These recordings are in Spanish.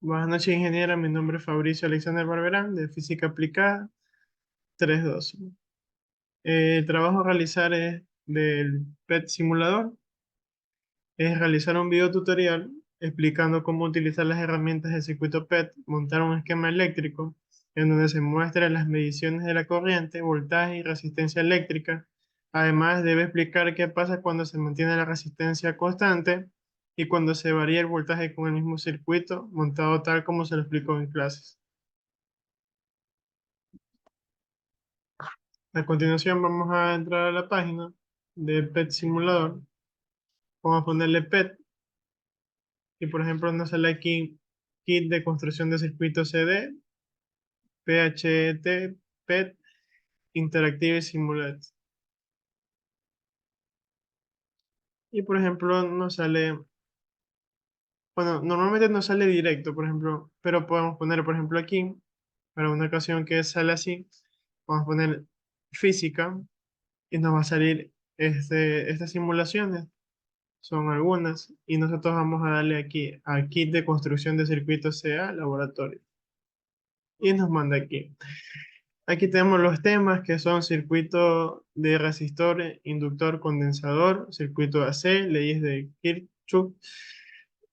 Buenas noches, ingeniera. Mi nombre es Fabricio Alexander Barberán, de Física Aplicada 312. El trabajo a realizar es del PET simulador, es realizar un video tutorial explicando cómo utilizar las herramientas del circuito PET, montar un esquema eléctrico en donde se muestran las mediciones de la corriente, voltaje y resistencia eléctrica. Además, debe explicar qué pasa cuando se mantiene la resistencia constante y cuando se varía el voltaje con el mismo circuito montado tal como se lo explicó en clases. A continuación vamos a entrar a la página de PET Simulador. Vamos a ponerle PET y por ejemplo nos sale aquí Kit de construcción de circuitos CD, PHET, PET, Interactive Simulate. Y por ejemplo nos sale, bueno, normalmente nos sale directo, por ejemplo, pero podemos poner, por ejemplo, aquí, para una ocasión que sale así, vamos a poner física y nos va a salir estas simulaciones. Son algunas, y nosotros vamos a darle aquí a Kit de construcción de circuitos CA Laboratorio. Y nos manda aquí. Aquí tenemos los temas que son circuito de resistor, inductor, condensador, circuito AC, leyes de Kirchhoff,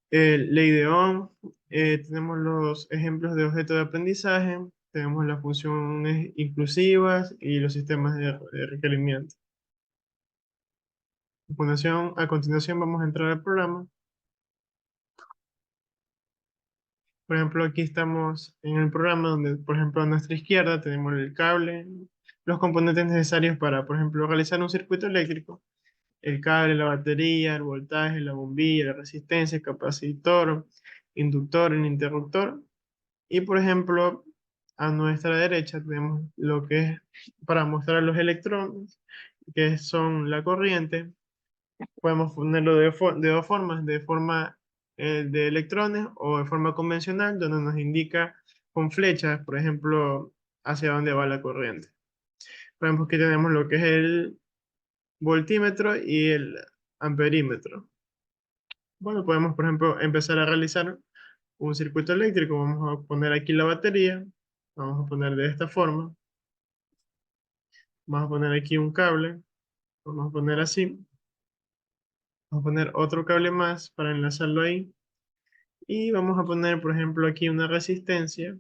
ley de Ohm. Tenemos los ejemplos de objetos de aprendizaje, tenemos las funciones inclusivas y los sistemas de requerimiento. A continuación vamos a entrar al programa. Por ejemplo, aquí estamos en el programa donde, por ejemplo, a nuestra izquierda tenemos el cable, los componentes necesarios para, por ejemplo, realizar un circuito eléctrico, el cable, la batería, el voltaje, la bombilla, la resistencia, el capacitor, inductor, el interruptor. Y, por ejemplo, a nuestra derecha tenemos lo que es para mostrar los electrones, que son la corriente. Podemos ponerlo de dos formas, de forma de electrones o de forma convencional, donde nos indica con flechas, por ejemplo, hacia dónde va la corriente. Por ejemplo, aquí tenemos lo que es el voltímetro y el amperímetro. Bueno, podemos, por ejemplo, empezar a realizar un circuito eléctrico. Vamos a poner aquí la batería. Vamos a poner de esta forma. Vamos a poner aquí un cable. Vamos a poner así. Vamos a poner otro cable más para enlazarlo ahí. Y vamos a poner, por ejemplo, aquí una resistencia.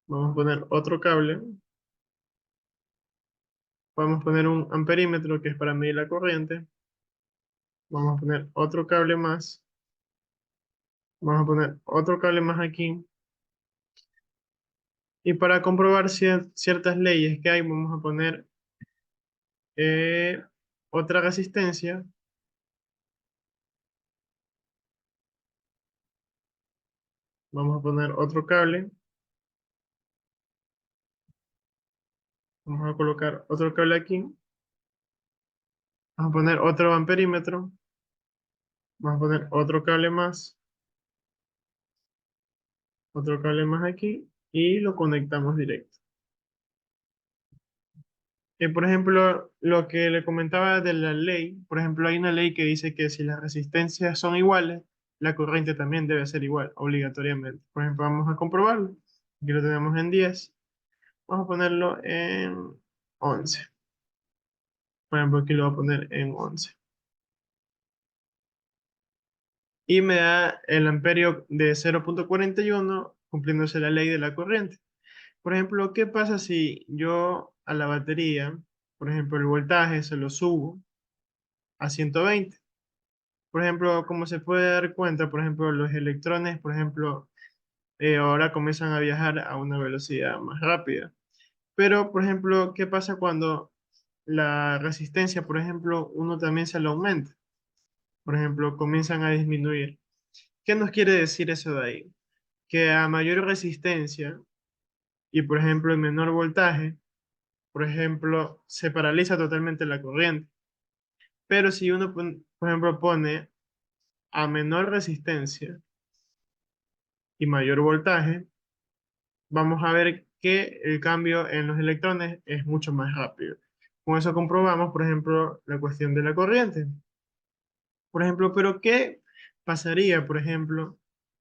Vamos a poner otro cable. Vamos a poner un amperímetro que es para medir la corriente. Vamos a poner otro cable más. Vamos a poner otro cable más aquí. Y para comprobar ciertas leyes que hay, vamos a poner eh, otra resistencia. Vamos a poner otro cable. Vamos a colocar otro cable aquí. Vamos a poner otro amperímetro. Vamos a poner otro cable más. Otro cable más aquí. Y lo conectamos directo. Por ejemplo, lo que le comentaba de la ley, por ejemplo, hay una ley que dice que si las resistencias son iguales, la corriente también debe ser igual, obligatoriamente. Por ejemplo, vamos a comprobarlo. Aquí lo tenemos en 10. Vamos a ponerlo en 11. Por ejemplo, aquí lo voy a poner en 11. Y me da el amperio de 0,41, cumpliéndose la ley de la corriente. Por ejemplo, ¿qué pasa si yo a la batería, por ejemplo, el voltaje se lo subo a 120? Por ejemplo, como se puede dar cuenta, por ejemplo, los electrones, por ejemplo, ahora comienzan a viajar a una velocidad más rápida. Pero, por ejemplo, ¿qué pasa cuando la resistencia, por ejemplo, uno también se la aumenta? Por ejemplo, comienzan a disminuir. ¿Qué nos quiere decir eso de ahí? Que a mayor resistencia y, por ejemplo, en menor voltaje, por ejemplo, se paraliza totalmente la corriente. Pero si uno, por ejemplo, pone a menor resistencia y mayor voltaje, vamos a ver que el cambio en los electrones es mucho más rápido. Con eso comprobamos, por ejemplo, la cuestión de la corriente. Por ejemplo, pero ¿qué pasaría, por ejemplo,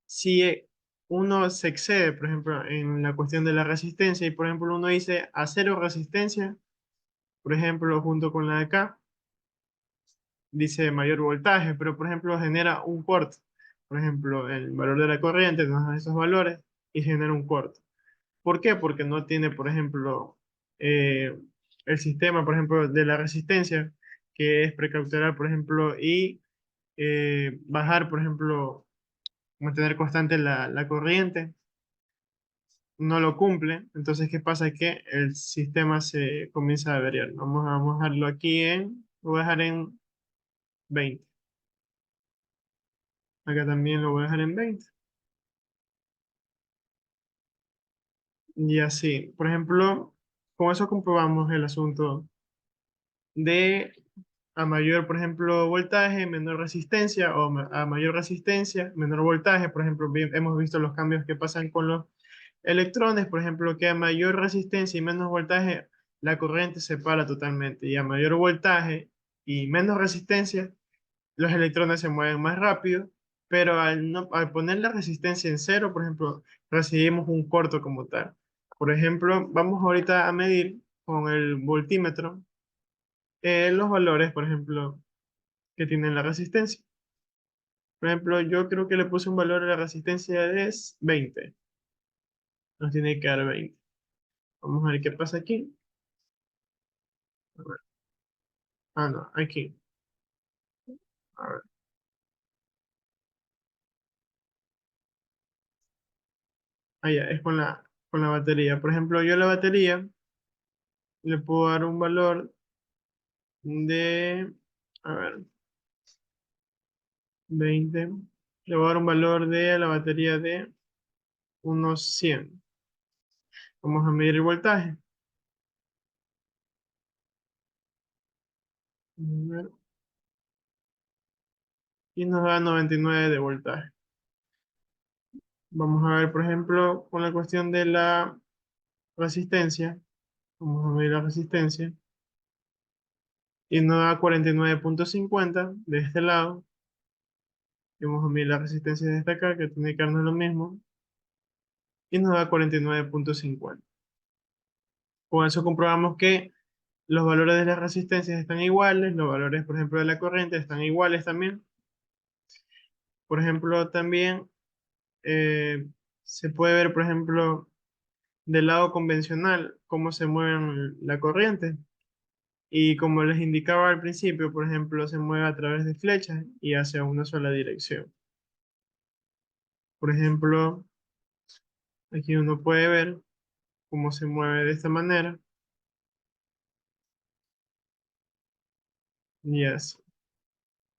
si uno se excede, por ejemplo, en la cuestión de la resistencia y, por ejemplo, uno dice a cero resistencia, por ejemplo, junto con la de acá, dice mayor voltaje, pero, por ejemplo, genera un corte. Por ejemplo, el valor de la corriente nos da esos valores y genera un corte. ¿Por qué? Porque no tiene, por ejemplo, eh, el sistema, por ejemplo, de la resistencia, que es precautelar, por ejemplo, y bajar, por ejemplo, mantener constante la corriente, no lo cumple. Entonces, ¿qué pasa? Que el sistema se comienza a averiar. Vamos a dejarlo aquí lo voy a dejar en 20. Acá también lo voy a dejar en 20. Y así, por ejemplo, con eso comprobamos el asunto de a mayor, por ejemplo, voltaje, menor resistencia, o a mayor resistencia, menor voltaje. Por ejemplo, hemos visto los cambios que pasan con los electrones, por ejemplo, que a mayor resistencia y menos voltaje, la corriente se para totalmente, y a mayor voltaje y menos resistencia, los electrones se mueven más rápido, pero al poner la resistencia en cero, por ejemplo, recibimos un corto como tal. Por ejemplo, vamos ahorita a medir con el voltímetro los valores, por ejemplo, que tienen la resistencia. Por ejemplo, yo creo que le puse un valor a la resistencia de 20. Nos tiene que dar 20. Vamos a ver qué pasa aquí. A ver. Ah, no, aquí. A ver. Ah, ya, es con la batería. Por ejemplo, yo a la batería le puedo dar un valor de, a ver, 20. Le voy a dar un valor de a la batería de unos 100. Vamos a medir el voltaje. A ver, y nos da 99 de voltaje. Vamos a ver, por ejemplo, con la cuestión de la resistencia. Vamos a medir la resistencia. Y nos da 49,50 de este lado. Y vamos a medir la resistencia de esta acá, que tiene que darnos lo mismo. Y nos da 49,50. Con eso comprobamos que los valores de las resistencias están iguales. Los valores, por ejemplo, de la corriente están iguales también. Por ejemplo, también eh, se puede ver, por ejemplo, del lado convencional, cómo se mueve la corriente. Y como les indicaba al principio, por ejemplo, se mueve a través de flechas y hacia una sola dirección. Por ejemplo, aquí uno puede ver cómo se mueve de esta manera. Y así.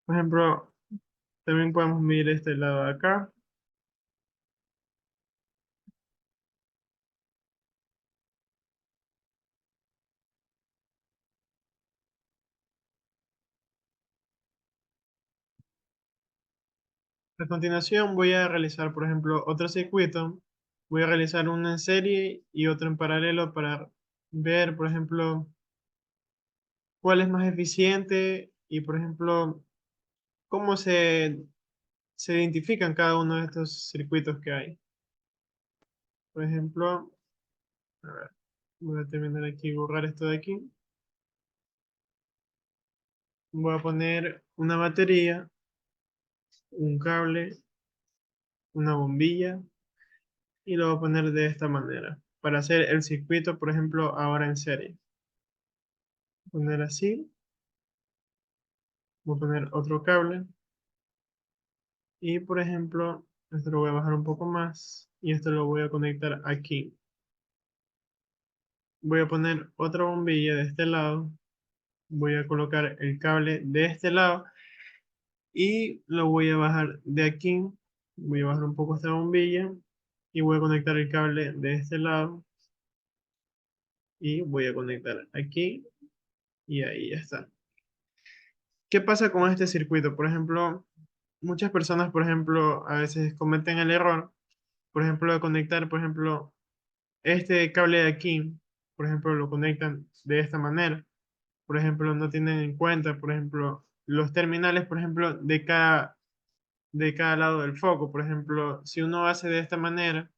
Por ejemplo, también podemos medir este lado de acá. A continuación voy a realizar, por ejemplo, otro circuito. Voy a realizar uno en serie y otro en paralelo para ver, por ejemplo, cuál es más eficiente y, por ejemplo, cómo se identifican cada uno de estos circuitos que hay. Por ejemplo, a ver, voy a terminar aquí, borrar esto de aquí. Voy a poner una batería, un cable, una bombilla y lo voy a poner de esta manera para hacer el circuito, por ejemplo, ahora en serie. Poner así, voy a poner otro cable y, por ejemplo, esto lo voy a bajar un poco más y esto lo voy a conectar aquí. Voy a poner otra bombilla de este lado, voy a colocar el cable de este lado y lo voy a bajar de aquí. Voy a bajar un poco esta bombilla y voy a conectar el cable de este lado y voy a conectar aquí y ahí ya está. ¿Qué pasa con este circuito? Por ejemplo, muchas personas, por ejemplo, a veces cometen el error, por ejemplo, de conectar, por ejemplo, este cable de aquí, por ejemplo, lo conectan de esta manera por ejemplo, no tienen en cuenta, por ejemplo, los terminales, por ejemplo, de cada lado del foco. Por ejemplo, si uno hace de esta manera,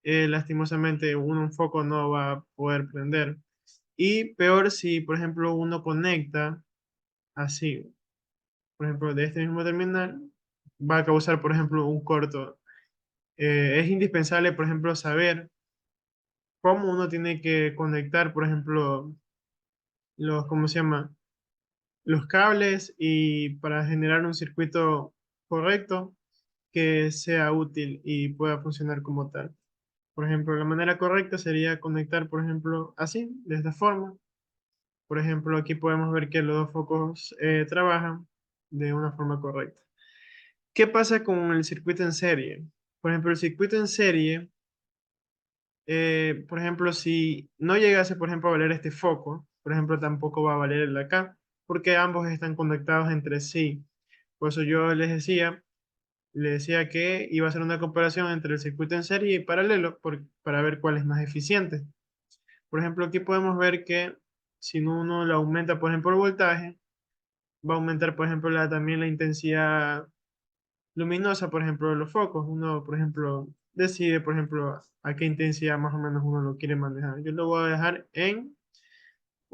lastimosamente un foco no va a poder prender. Y peor si, por ejemplo, uno conecta así, por ejemplo, de este mismo terminal, va a causar, por ejemplo, un corto. Es indispensable, por ejemplo, saber cómo uno tiene que conectar, por ejemplo, ¿cómo se llama? Los cables y para generar un circuito correcto que sea útil y pueda funcionar como tal. Por ejemplo, la manera correcta sería conectar, por ejemplo, así, de esta forma. Por ejemplo, aquí podemos ver que los dos focos trabajan de una forma correcta. ¿Qué pasa con el circuito en serie? Por ejemplo, el circuito en serie, por ejemplo, si no llegase, por ejemplo, a valer este foco, por ejemplo, tampoco va a valer el de acá, porque ambos están conectados entre sí. Por eso yo le decía que iba a hacer una comparación entre el circuito en serie y paralelo para ver cuál es más eficiente. Por ejemplo, aquí podemos ver que si uno le aumenta, por ejemplo, el voltaje, va a aumentar, por ejemplo, también la intensidad luminosa, por ejemplo, de los focos. Uno, por ejemplo, decide, por ejemplo, a qué intensidad más o menos uno lo quiere manejar. Yo lo voy a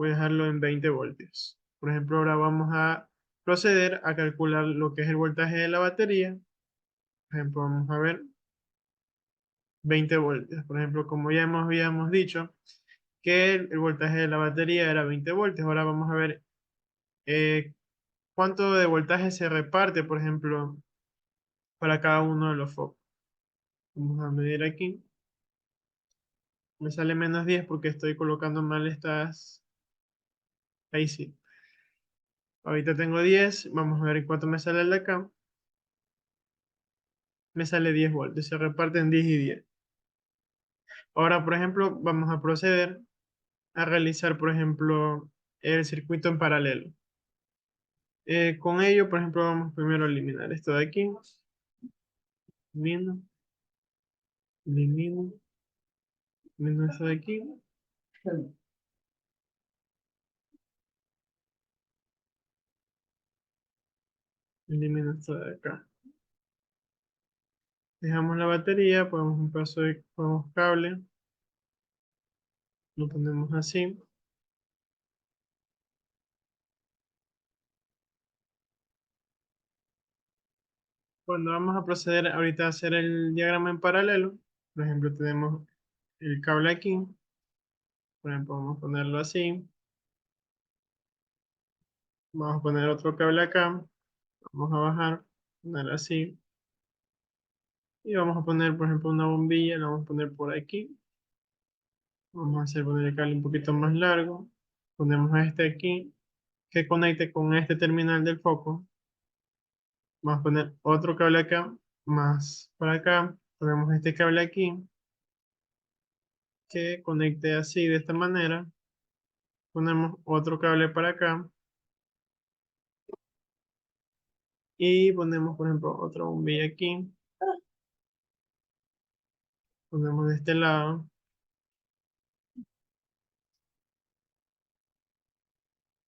dejarlo en 20 voltios. Por ejemplo, ahora vamos a proceder a calcular lo que es el voltaje de la batería. Por ejemplo, vamos a ver 20 voltios. Por ejemplo, como ya habíamos dicho, que el voltaje de la batería era 20 voltios. Ahora vamos a ver eh, cuánto de voltaje se reparte, por ejemplo, para cada uno de los focos. Vamos a medir aquí. Me sale -10 porque estoy colocando mal estas. Ahí sí. Ahorita tengo 10. Vamos a ver cuánto me sale el de acá. Me sale 10 voltios. Se reparten 10 y 10. Ahora, por ejemplo, vamos a proceder a realizar, por ejemplo, el circuito en paralelo. Con ello, por ejemplo, vamos primero a eliminar esto de aquí. Elimino, elimino, elimino esto de aquí. Elimino esto de acá. Dejamos la batería, ponemos un pedazo de ponemos cable, lo ponemos así. Cuando vamos a proceder ahorita a hacer el diagrama en paralelo, por ejemplo, tenemos el cable aquí, por ejemplo, vamos a ponerlo así, vamos a poner otro cable acá, vamos a bajar, poner así, y vamos a poner, por ejemplo, una bombilla, la vamos a poner por aquí, vamos a hacer poner el cable un poquito más largo, ponemos este aquí, que conecte con este terminal del foco, vamos a poner otro cable acá, más para acá, ponemos este cable aquí, que conecte así de esta manera, ponemos otro cable para acá y ponemos, por ejemplo, otra bombilla aquí, ponemos de este lado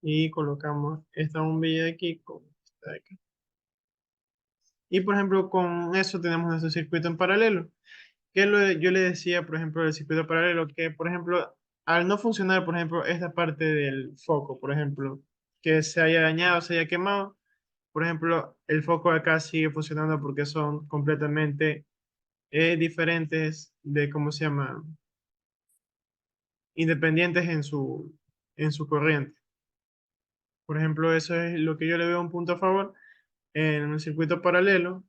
y colocamos esta bombilla de aquí con esta de acá. Y por ejemplo, con eso tenemos nuestro circuito en paralelo. Yo le decía, por ejemplo, del circuito paralelo, que por ejemplo, al no funcionar, por ejemplo, esta parte del foco, por ejemplo, que se haya dañado, se haya quemado, por ejemplo, el foco de acá sigue funcionando porque son completamente diferentes de, ¿cómo se llama? Independientes en su corriente. Por ejemplo, eso es lo que yo le veo un punto a favor en un circuito paralelo.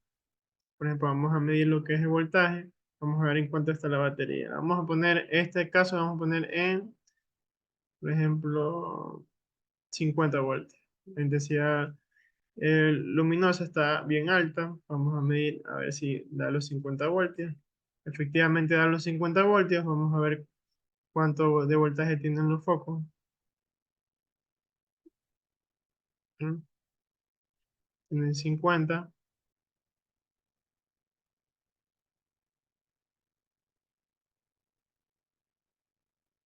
Por ejemplo, vamos a medir lo que es el voltaje. Vamos a ver en cuánto está la batería. Vamos a poner, este caso vamos a poner en, por ejemplo, 50 voltios. La intensidad luminosa está bien alta. Vamos a medir a ver si da los 50 voltios. Efectivamente da los 50 voltios. Vamos a ver cuánto de voltaje tienen los focos. ¿Mm? Tienen 50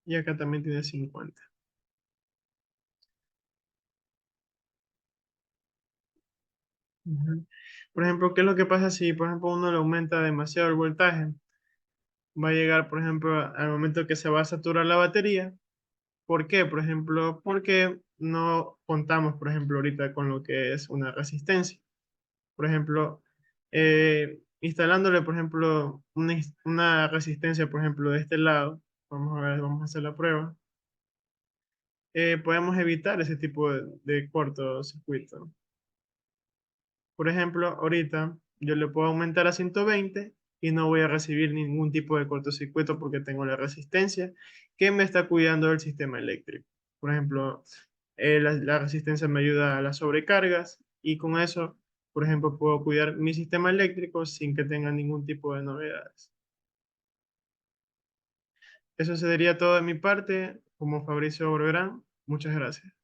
y acá también tiene 50. Ujú. Por ejemplo, ¿qué es lo que pasa si, por ejemplo, uno le aumenta demasiado el voltaje? Va a llegar, por ejemplo, al momento que se va a saturar la batería. ¿Por qué? Por ejemplo, porque no contamos, por ejemplo, ahorita con lo que es una resistencia. Por ejemplo, instalándole, por ejemplo, una resistencia, por ejemplo, de este lado, vamos a ver, vamos a hacer la prueba, podemos evitar ese tipo de cortocircuito. Por ejemplo, ahorita yo le puedo aumentar a 120 y no voy a recibir ningún tipo de cortocircuito porque tengo la resistencia que me está cuidando del sistema eléctrico. Por ejemplo, la resistencia me ayuda a las sobrecargas y con eso, por ejemplo, puedo cuidar mi sistema eléctrico sin que tenga ningún tipo de novedades. Eso sería todo de mi parte. Como Fabricio Borberán, muchas gracias.